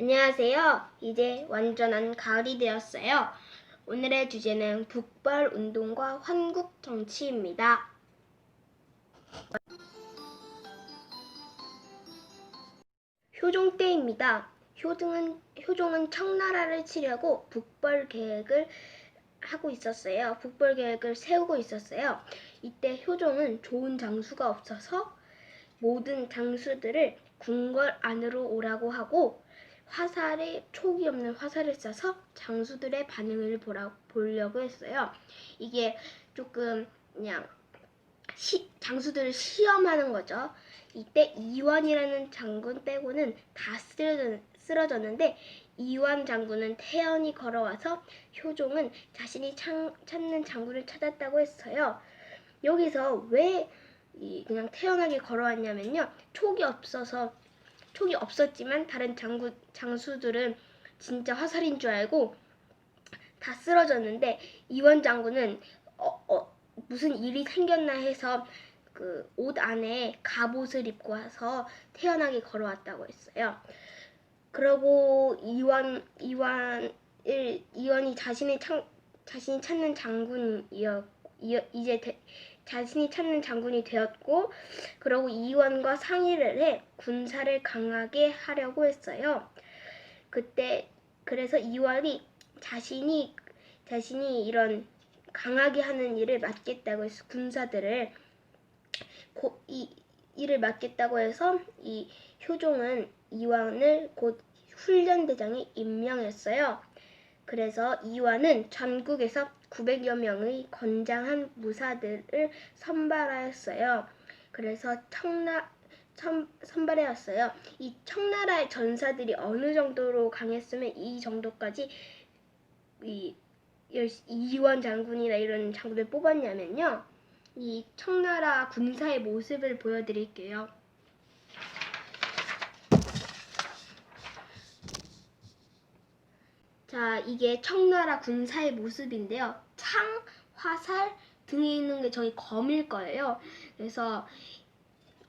안녕하세요. 이제 완전한 가을이 되었어요. 오늘의 주제는 북벌운동과 환국정치입니다. 효종 때입니다. 효종은 청나라를 치려고 북벌 계획을 하고 있었어요. 북벌 계획을 세우고 있었어요. 이때 효종은 좋은 장수가 없어서 모든 장수들을 궁궐 안으로 오라고 하고 촉이 없는 화살을 쏴서 장수들의 반응을 보려고 했어요. 이게 조금 그냥 장수들을 시험하는 거죠. 이때 이완이라는 장군 빼고는 다 쓰러졌는데 이완 장군은 태연히 걸어와서 효종은 자신이 찾는 장군을 찾았다고 했어요. 여기서 왜 그냥 태연하게 걸어왔냐면요. 촉이 없었지만 다른 장수들은 진짜 화살인 줄 알고 다 쓰러졌는데 이원 장군은 무슨 일이 생겼나 해서 그 옷 안에 갑옷을 입고 와서 태연하게 걸어왔다고 했어요. 그러고 이원이 자신이 찾는 자신이 찾는 장군이 되었고, 그러고 이원과 상의를 해 군사를 강하게 하려고 했어요. 그래서 이원이 자신이 이런 강하게 하는 일을 맡겠다고 해서 군사들을 일을 맡겠다고 해서 이 효종은 이완을 곧 훈련대장에 임명했어요. 그래서 이완은 전국에서 900여 명의 건장한 무사들을 선발하였어요. 그래서 선발해왔어요. 이 청나라의 전사들이 어느 정도로 강했으면 이 정도까지 이완 장군이나 이런 장군을 뽑았냐면요. 이 청나라 군사의 모습을 보여드릴게요. 자, 이게 청나라 군사의 모습인데요. 창, 화살 등에 있는 게 저희 검일 거예요. 그래서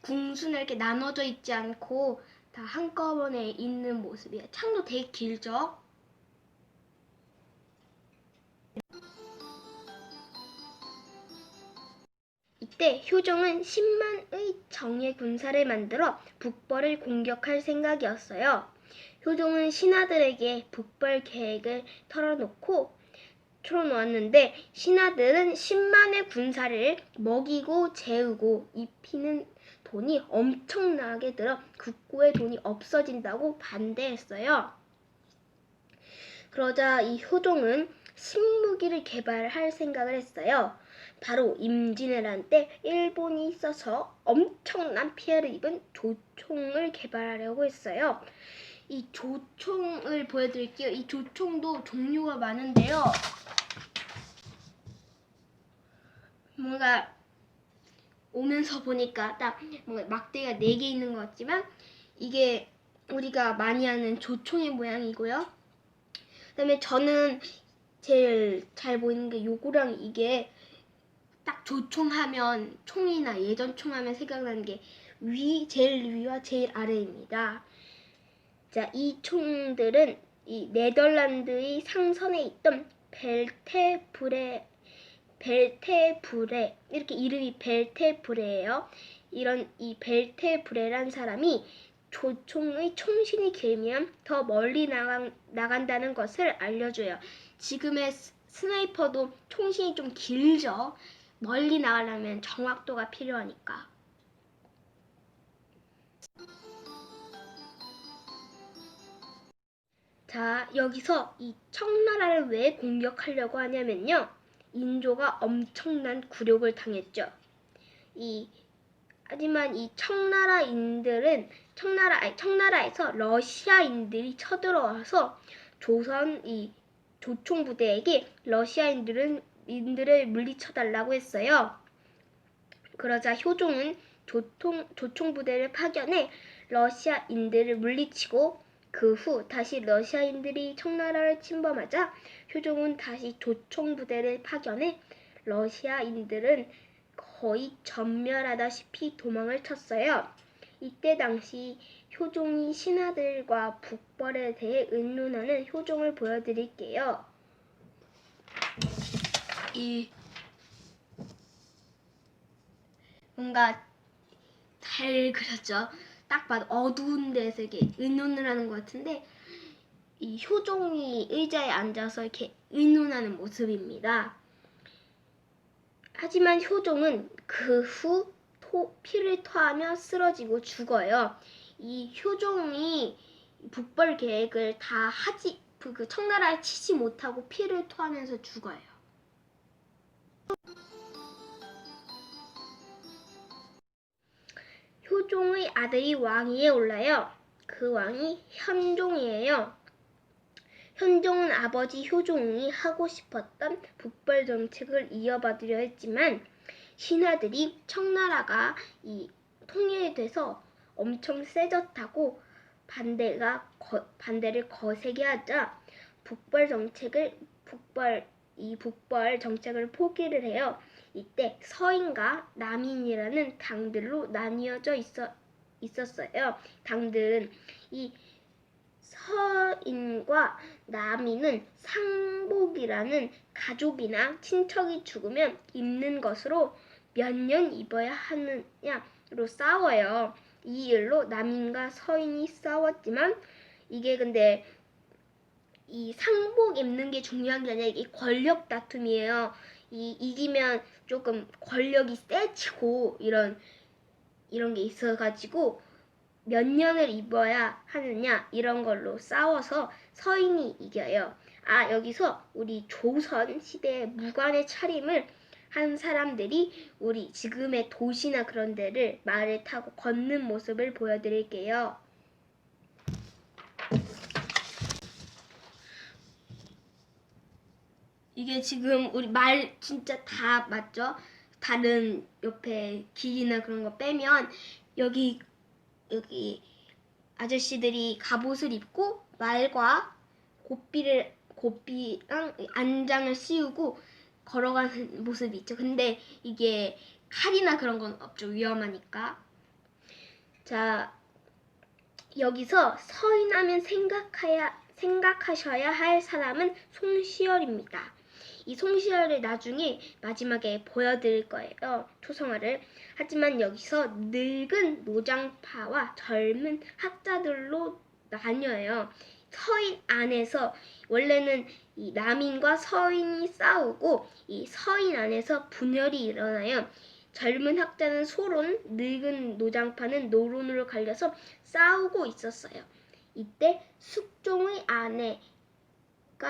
궁수는 이렇게 나눠져 있지 않고 다 한꺼번에 있는 모습이에요. 창도 되게 길죠? 이때 효종은 10만의 정예 군사를 만들어 북벌을 공격할 생각이었어요. 효종은 신하들에게 북벌 계획을 털어놓았는데 신하들은 10만의 군사를 먹이고 재우고 입히는 돈이 엄청나게 들어 국고에 돈이 없어진다고 반대했어요. 그러자 이 효종은 식무기를 개발할 생각을 했어요. 바로 임진왜란 때 일본이 있어서 엄청난 피해를 입은 조총을 개발하려고 했어요. 이 조총을 보여드릴게요. 이 조총도 종류가 많은데요. 뭔가 오면서 보니까 딱 뭔가 막대가 4개 있는 것 같지만 이게 우리가 많이 아는 조총의 모양이고요. 그다음에 저는 제일 잘 보이는 게 요거랑 이게 딱 조총하면 총이나 예전 총하면 생각나는 게 제일 위와 제일 아래입니다. 자, 이 총들은 이 네덜란드의 상선에 있던 벨테브레 이렇게 이름이 벨테브레예요. 이 벨테브레란 사람이 조총의 총신이 길면 더 멀리 나간다는 것을 알려줘요. 지금의 스나이퍼도 총신이 좀 길죠. 멀리 나가려면 정확도가 필요하니까. 자, 여기서 이 청나라를 왜 공격하려고 하냐면요. 인조가 엄청난 굴욕을 당했죠. 하지만 이 청나라에서 러시아인들이 쳐들어와서 이 조총 부대에게 러시아인들을 물리쳐달라고 했어요. 그러자 효종은 조총 부대를 파견해 러시아인들을 물리치고 그 후 다시 러시아인들이 청나라를 침범하자 효종은 다시 조총 부대를 파견해 러시아인들은 거의 전멸하다시피 도망을 쳤어요. 이때 당시 효종이 신하들과 북벌에 대해 의논하는 효종을 보여드릴게요. 이 뭔가 잘 그렸죠. 딱 봐도 어두운 데서 이렇게 의논을 하는 것 같은데 이 효종이 의자에 앉아서 이렇게 의논하는 모습입니다. 하지만 효종은 그 후 피를 토하며 쓰러지고 죽어요. 이 효종이 북벌 계획을 다 그 청나라에 치지 못하고 피를 토하면서 죽어요. 효종의 아들이 왕위에 올라요. 그 왕이 현종이에요. 현종은 아버지 효종이 하고 싶었던 북벌 정책을 이어받으려 했지만 신하들이 청나라가 통일돼서 엄청 세졌다고 반대를 거세게 하자 북벌 정책을 포기를 해요. 이때 서인과 남인이라는 당들로 나뉘어져 있었어요. 당들은 이 서인과 남인은 상복이라는 가족이나 친척이 죽으면 입는 것으로 몇 년 입어야 하느냐로 싸워요. 이 일로 남인과 서인이 싸웠지만 이게 근데 이 상복 입는 게 중요한 게 아니라 이게 권력 다툼이에요. 이기면 조금 권력이 세지고 이런 게 있어가지고 몇 년을 입어야 하느냐 이런 걸로 싸워서 서인이 이겨요. 여기서 우리 조선 시대의 무관의 차림을 한 사람들이 우리 지금의 도시나 그런 데를 말을 타고 걷는 모습을 보여드릴게요. 이게 지금 우리 말 진짜 다 맞죠? 다른 옆에 길이나 그런 거 빼면 여기 아저씨들이 갑옷을 입고 말과 고삐랑 안장을 씌우고 걸어가는 모습이 있죠. 근데 이게 칼이나 그런 건 없죠. 위험하니까. 자, 여기서 서인하면 생각하셔야 할 사람은 송시열입니다. 이 송시열을 나중에 마지막에 보여드릴 거예요. 초성화를. 하지만 여기서 늙은 노장파와 젊은 학자들로 나뉘어요. 서인 안에서 원래는 이 남인과 서인이 싸우고 이 서인 안에서 분열이 일어나요. 젊은 학자는 소론, 늙은 노장파는 노론으로 갈려서 싸우고 있었어요. 이때 숙종의 아내가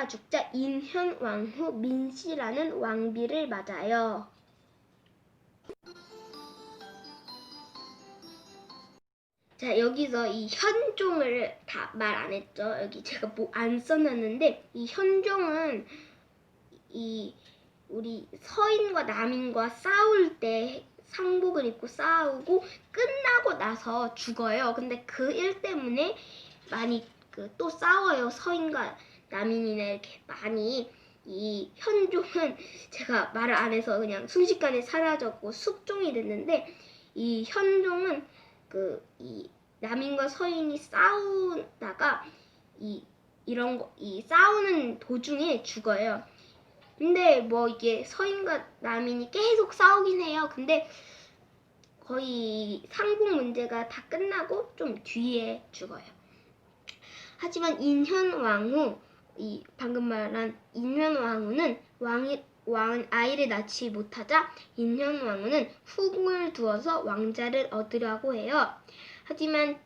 죽자 인현왕후 민씨라는 왕비를 맞아요. 자, 여기서 이 현종을 다 말 안 했죠. 여기 제가 뭐 안 써놨는데 이 현종은 우리 서인과 남인과 싸울 때 상복을 입고 싸우고 끝나고 나서 죽어요. 근데 그 일 때문에 많이 또 싸워요. 서인과 남인이나 이렇게 많이. 이 현종은 제가 말을 안 해서 그냥 순식간에 사라졌고 숙종이 됐는데 이 현종은 이 남인과 서인이 싸우다가 이 싸우는 도중에 죽어요. 근데 뭐 이게 서인과 남인이 계속 싸우긴 해요. 근데 거의 상복 문제가 다 끝나고 좀 뒤에 죽어요. 하지만 인현왕후, 방금 말한 인현왕후는 왕은 아이를 낳지 못하자 인현왕후는 후궁을 두어서 왕자를 얻으려고 해요. 하지만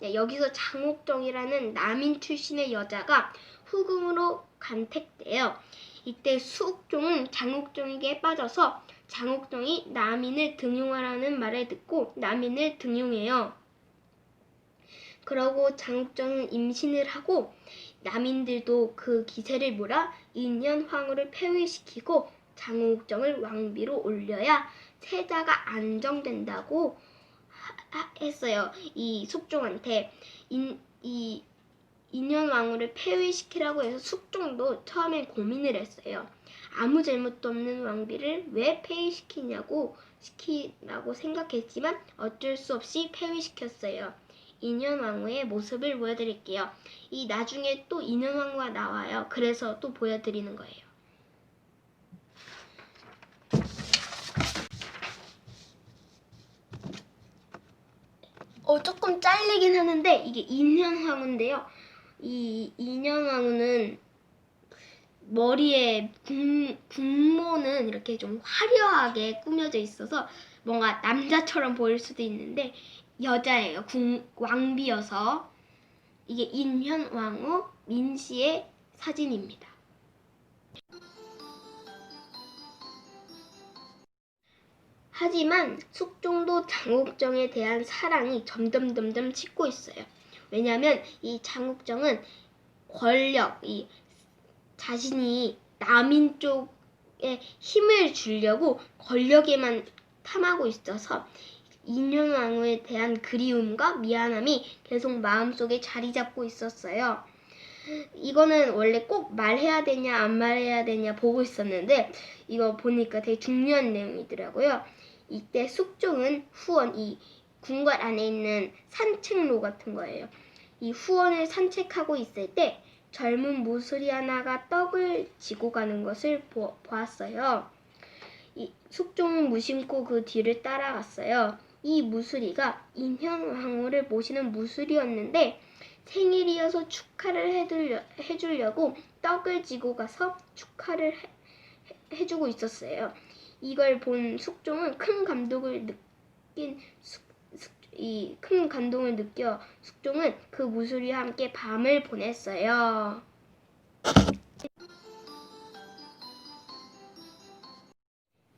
여기서 장옥정이라는 남인 출신의 여자가 후궁으로 간택돼요. 이때 숙종은 장옥정에게 빠져서 장옥정이 남인을 등용하라는 말을 듣고 남인을 등용해요. 그러고 장옥정은 임신을 하고 남인들도 그 기세를 몰아 인현황후를 폐위시키고 장옥정을 왕비로 올려야 세자가 안정된다고 했어요. 이 숙종한테 인현왕후를 폐위시키라고 해서 숙종도 처음엔 고민을 했어요. 아무 잘못도 없는 왕비를 왜 폐위시키라고 생각했지만 어쩔 수 없이 폐위시켰어요. 인현왕후의 모습을 보여드릴게요. 이 나중에 또 인현왕후가 나와요. 그래서 또 보여드리는 거예요. 조금 잘리긴 하는데 이게 인현왕후인데요. 이 인현왕후는 머리에 국모는 이렇게 좀 화려하게 꾸며져 있어서 뭔가 남자처럼 보일 수도 있는데 여자예요. 왕비여서. 이게 인현왕후 민씨의 사진입니다. 하지만 숙종도 장옥정에 대한 사랑이 점점 식고 있어요. 왜냐하면 이 장옥정은 권력, 자신이 남인 쪽에 힘을 주려고 권력에만 탐하고 있어서 인현왕후에 대한 그리움과 미안함이 계속 마음속에 자리 잡고 있었어요. 이거는 원래 꼭 말해야 되냐 안 말해야 되냐 보고 있었는데 이거 보니까 되게 중요한 내용이더라고요. 이때 숙종은 후원, 이 궁궐 안에 있는 산책로 같은 거예요. 이 후원을 산책하고 있을 때 젊은 무수리 하나가 떡을 지고 가는 것을 보았어요. 이 숙종은 무심코 그 뒤를 따라갔어요. 이 무수리가 인현왕후를 모시는 무수리였는데 생일이어서 축하를 해주려고 떡을 지고 가서 축하를 해주고 있었어요. 이걸 본 숙종은 큰 감동을 느껴 숙종은 그 무수리와 함께 밤을 보냈어요.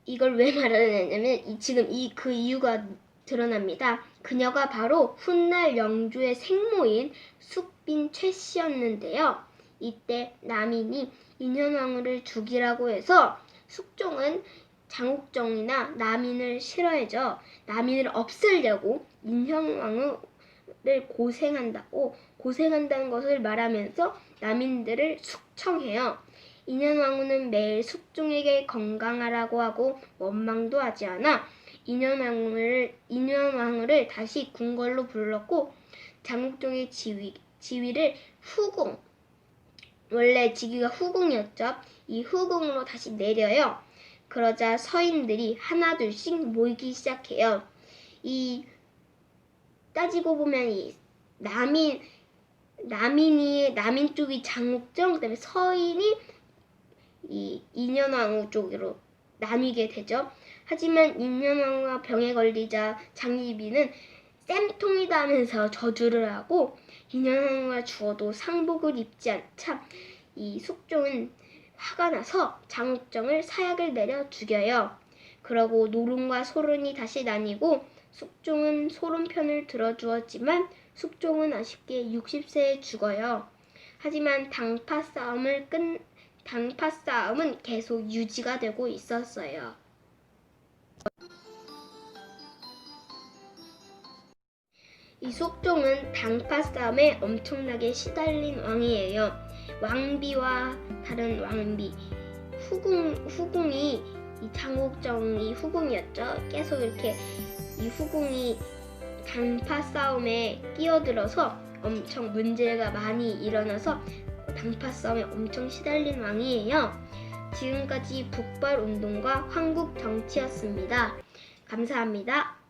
이걸 왜 말하냐면 지금 그 이유가 드러납니다. 그녀가 바로 훗날 영주의 생모인 숙빈 최씨였는데요. 이때 남인이 인현왕후를 죽이라고 해서 숙종은 장옥정이나 남인을 싫어해져 남인을 없애려고 인현왕후를 고생한다는 것을 말하면서 남인들을 숙청해요. 인현왕후는 매일 숙종에게 건강하라고 하고 원망도 하지 않아 인현왕후를 다시 궁궐로 불렀고 장옥정의 지위를 후궁, 원래 직위가 후궁이었죠. 이 후궁으로 다시 내려요. 그러자 서인들이 하나둘씩 모이기 시작해요. 따지고 보면 남인 쪽이 장옥정, 그다음에 서인이 인현왕후 쪽으로 나뉘게 되죠. 하지만 인현왕후가 병에 걸리자 장희빈은 쌤통이다 하면서 저주를 하고 인현왕후가 죽어도 상복을 입지 않자 이 숙종은 화가 나서 장옥정을 사약을 내려 죽여요. 그러고 노론과 소론이 다시 나뉘고 숙종은 소론 편을 들어주었지만 숙종은 아쉽게 60세에 죽어요. 하지만 당파 싸움은 계속 유지가 되고 있었어요. 이 숙종은 당파 싸움에 엄청나게 시달린 왕이에요. 왕비와 다른 왕비, 후궁이 이 장옥정이 후궁이었죠. 계속 이렇게 이 후궁이 당파 싸움에 끼어들어서 엄청 문제가 많이 일어나서 당파 싸움에 엄청 시달린 왕이에요. 지금까지 북벌운동과 한국 정치였습니다. 감사합니다.